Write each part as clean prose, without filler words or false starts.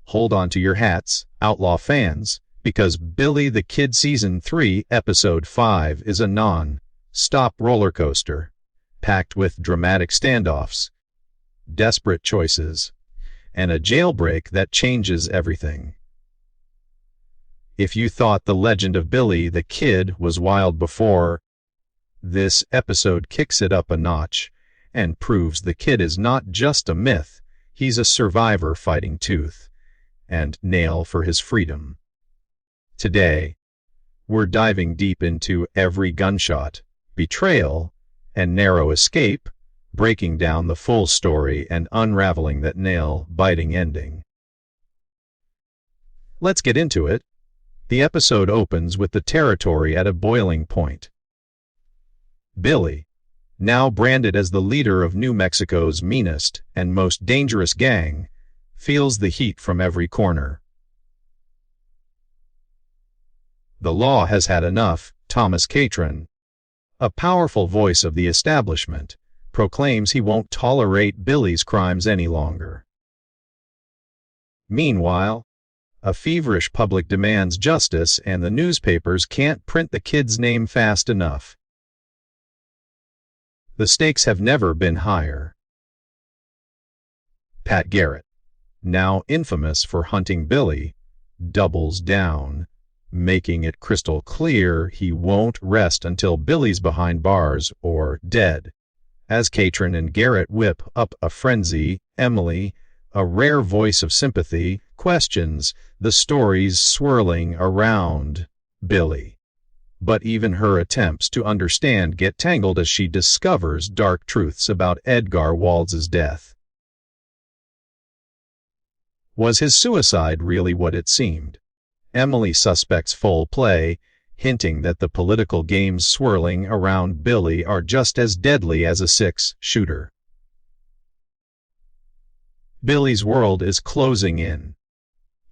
hold on to your hats, Outlaw fans, because Billy the Kid Season 3, Episode 5 is a non-stop roller coaster, packed with dramatic standoffs, desperate choices, and a jailbreak that changes everything. If you thought the legend of Billy the Kid was wild before, this episode kicks it up a notch and proves the kid is not just a myth, he's a survivor fighting tooth and nail for his freedom. Today, we're diving deep into every gunshot, betrayal, and narrow escape, breaking down the full story and unraveling that nail-biting ending. Let's get into it. The episode opens with the territory at a boiling point. Billy, now branded as the leader of New Mexico's meanest and most dangerous gang, feels the heat from every corner. The law has had enough. Thomas Catron, a powerful voice of the establishment, proclaims he won't tolerate Billy's crimes any longer. Meanwhile, a feverish public demands justice, and the newspapers can't print the kid's name fast enough. The stakes have never been higher. Pat Garrett, now infamous for hunting Billy, doubles down, making it crystal clear he won't rest until Billy's behind bars or dead. As Catron and Garrett whip up a frenzy, Emily, a rare voice of sympathy, questions the stories swirling around Billy. But even her attempts to understand get tangled as she discovers dark truths about Edgar Walds's death. Was his suicide really what it seemed? Emily suspects foul play, hinting that the political games swirling around Billy are just as deadly as a six-shooter. Billy's world is closing in.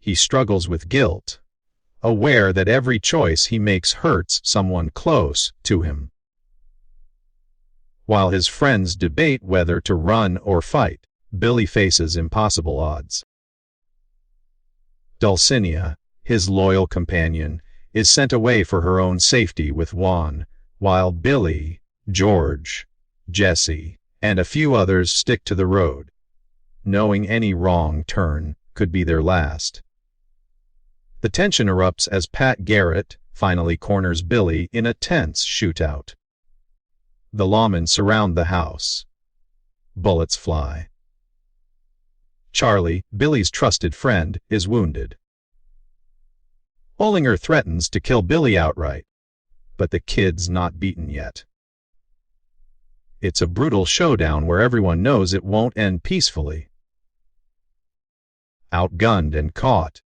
He struggles with guilt, aware that every choice he makes hurts someone close to him. While his friends debate whether to run or fight, Billy faces impossible odds. Dulcinea, his loyal companion, is sent away for her own safety with Juan, while Billy, George, Jesse, and a few others stick to the road, knowing any wrong turn could be their last. The tension erupts as Pat Garrett finally corners Billy in a tense shootout. The lawmen surround the house. Bullets fly. Charlie, Billy's trusted friend, is wounded. Olinger threatens to kill Billy outright, but the kid's not beaten yet. It's a brutal showdown where everyone knows it won't end peacefully. Outgunned and caught,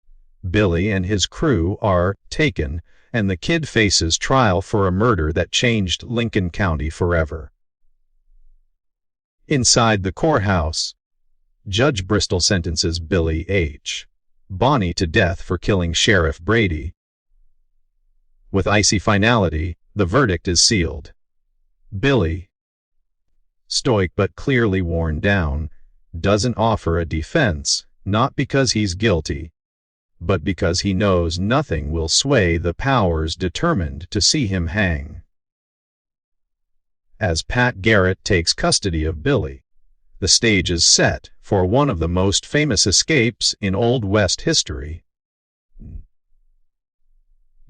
Billy and his crew are taken, and the kid faces trial for a murder that changed Lincoln County forever. Inside the courthouse, Judge Bristol sentences Billy H. Bonney to death for killing Sheriff Brady. With icy finality, the verdict is sealed. Billy, stoic but clearly worn down, doesn't offer a defense, not because he's guilty, but because he knows nothing will sway the powers determined to see him hang. As Pat Garrett takes custody of Billy, the stage is set for one of the most famous escapes in Old West history.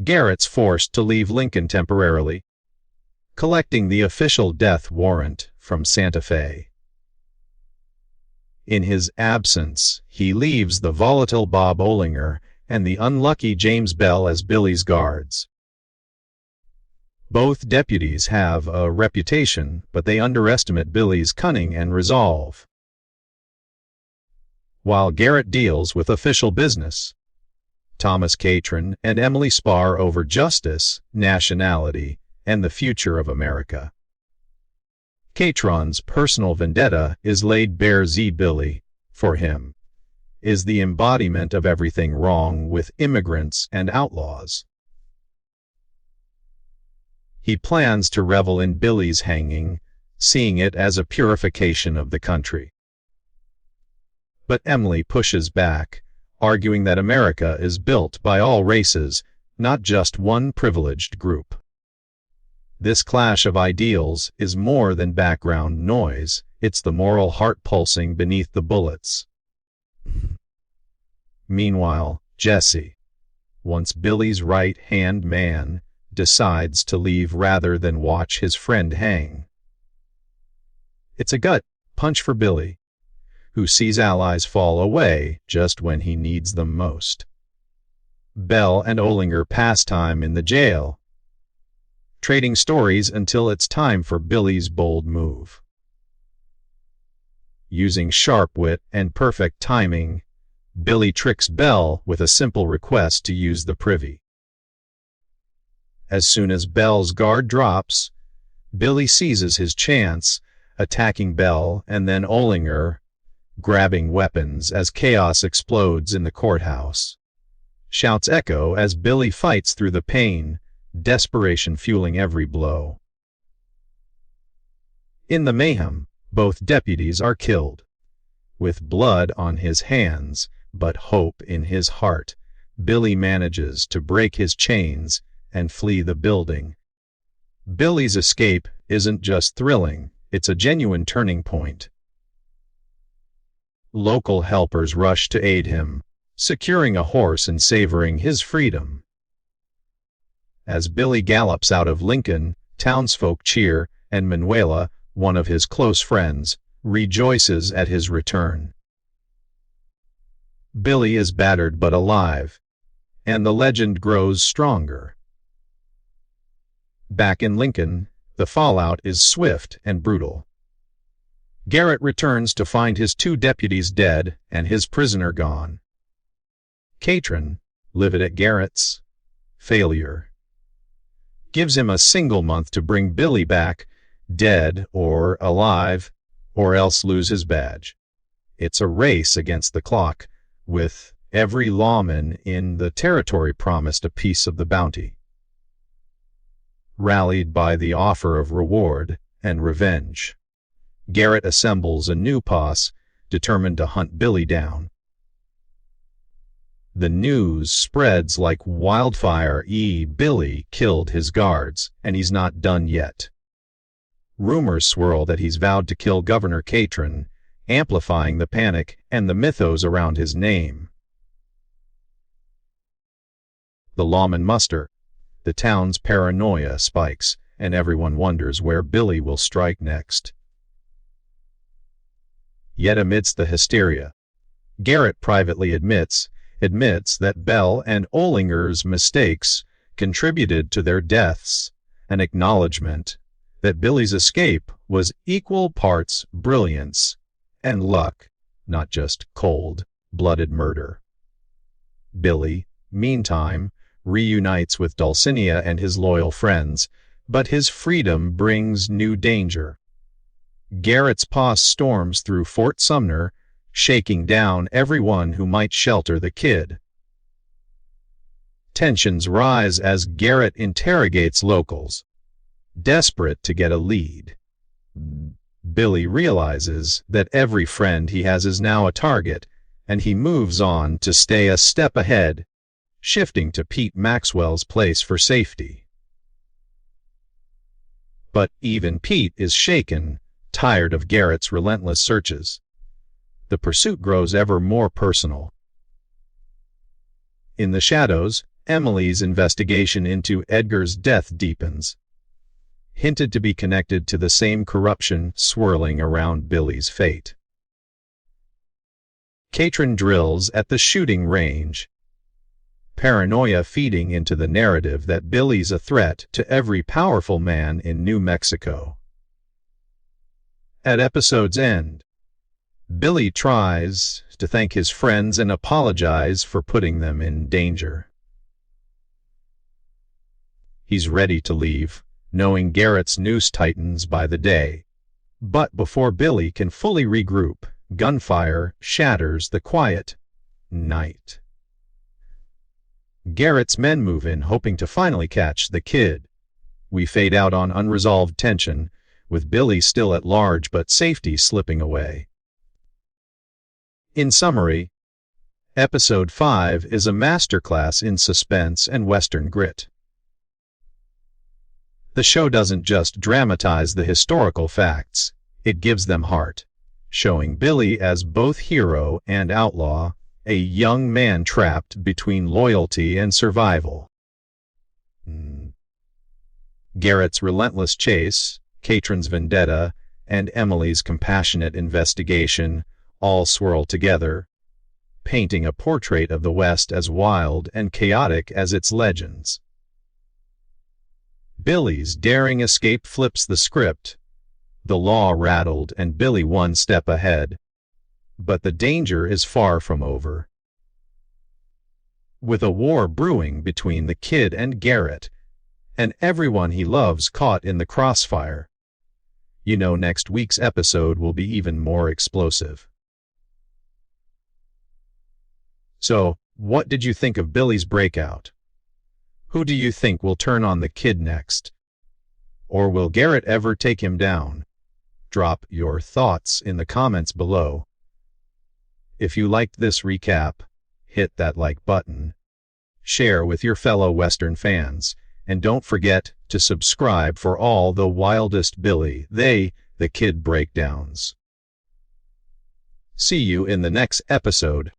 Garrett's forced to leave Lincoln temporarily, collecting the official death warrant from Santa Fe. In his absence, he leaves the volatile Bob Olinger and the unlucky James Bell as Billy's guards. Both deputies have a reputation, but they underestimate Billy's cunning and resolve. While Garrett deals with official business, Thomas Catron and Emily spar over justice, nationality, and the future of America. Catron's personal vendetta is laid bare. Billy, for him, is the embodiment of everything wrong with immigrants and outlaws. He plans to revel in Billy's hanging, seeing it as a purification of the country. But Emily pushes back, arguing that America is built by all races, not just one privileged group. This clash of ideals is more than background noise, it's the moral heart pulsing beneath the bullets. Meanwhile, Jesse, once Billy's right-hand man, decides to leave rather than watch his friend hang. It's a gut punch for Billy, who sees allies fall away just when he needs them most. Bell and Olinger pass time in the jail, trading stories until it's time for Billy's bold move. Using sharp wit and perfect timing, Billy tricks Bell with a simple request to use the privy. As soon as Bell's guard drops, Billy seizes his chance, attacking Bell and then Olinger, grabbing weapons as chaos explodes in the courthouse. Shouts echo as Billy fights through the pain, desperation fueling every blow. In the mayhem, both deputies are killed. With blood on his hands, but hope in his heart, Billy manages to break his chains and flee the building. Billy's escape isn't just thrilling, it's a genuine turning point. Local helpers rush to aid him, securing a horse and savoring his freedom. As Billy gallops out of Lincoln, townsfolk cheer, and Manuela, one of his close friends, rejoices at his return. Billy is battered but alive, and the legend grows stronger. Back in Lincoln, the fallout is swift and brutal. Garrett returns to find his 2 deputies dead and his prisoner gone. Catron, livid at Garrett's failure, gives him a single month to bring Billy back, dead or alive, or else lose his badge. It's a race against the clock, with every lawman in the territory promised a piece of the bounty. Rallied by the offer of reward and revenge, Garrett assembles a new posse, determined to hunt Billy down. The news spreads like wildfire. Billy killed his guards, and he's not done yet. Rumors swirl that he's vowed to kill Governor Catron, amplifying the panic and the mythos around his name. The lawmen muster. The town's paranoia spikes, and everyone wonders where Billy will strike next. Yet amidst the hysteria, Garrett privately admits that Bell and Olinger's mistakes contributed to their deaths, an acknowledgement that Billy's escape was equal parts brilliance and luck, not just cold-blooded murder. Billy, meantime, reunites with Dulcinea and his loyal friends, but his freedom brings new danger. Garrett's posse storms through Fort Sumner, shaking down everyone who might shelter the kid. Tensions rise as Garrett interrogates locals, desperate to get a lead. Billy realizes that every friend he has is now a target, and he moves on to stay a step ahead, shifting to Pete Maxwell's place for safety. But even Pete is shaken, tired of Garrett's relentless searches. The pursuit grows ever more personal. In the shadows, Emily's investigation into Edgar's death deepens, hinted to be connected to the same corruption swirling around Billy's fate. Catron drills at the shooting range, paranoia feeding into the narrative that Billy's a threat to every powerful man in New Mexico. At episode's end, Billy tries to thank his friends and apologize for putting them in danger. He's ready to leave, knowing Garrett's noose tightens by the day. But before Billy can fully regroup, gunfire shatters the quiet night. Garrett's men move in, hoping to finally catch the kid. We fade out on unresolved tension, with Billy still at large but safety slipping away. In summary, Episode 5 is a masterclass in suspense and Western grit. The show doesn't just dramatize the historical facts, it gives them heart, showing Billy as both hero and outlaw, a young man trapped between loyalty and survival. Garrett's relentless chase, Katrin's vendetta, and Emily's compassionate investigation all swirl together, painting a portrait of the West as wild and chaotic as its legends. Billy's daring escape flips the script, the law rattled and Billy one step ahead. But the danger is far from over. With a war brewing between the kid and Garrett, and everyone he loves caught in the crossfire, you know next week's episode will be even more explosive. So, what did you think of Billy's breakout? Who do you think will turn on the kid next? Or will Garrett ever take him down? Drop your thoughts in the comments below. If you liked this recap, hit that like button, share with your fellow Western fans, and don't forget to subscribe for all the wildest Billy the Kid breakdowns. See you in the next episode.